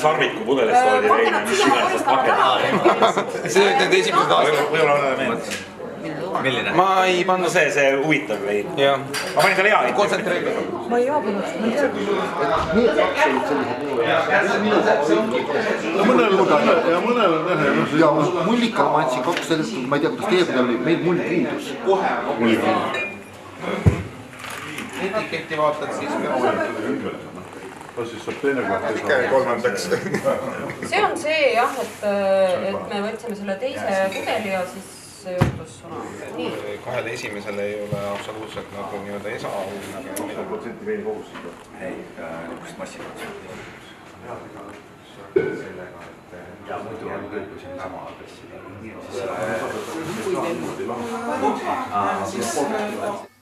Sarviku pudelist oli veine, mis iganes pakendada. See nüüd need esimesed aastad. Võib-olla ole meeles. Milline? Ma ei pannud... See huvitav vein. Ma panin talle hea. Kontsentreeri. Ma ei jaabunud. Mõnel on nähe. Ja mullikal ma andsin 2 sellest, ma ei tea, kuidas teie peal oli, meil mull puudus. Etiketti vaatad siis Kas siis saab teine koht? ikka kolmandaks. See on see jah, et me võtsime selle teise pudeli ja siis see juhtus sõna. Nii. Kahel esimesel ei ole absoluutselt nagu nii-öelda esa. 100% veini kohustada. Ei, niisugust massivat. Sellega, et muidu on kõik siin sama adressi. Kui veel.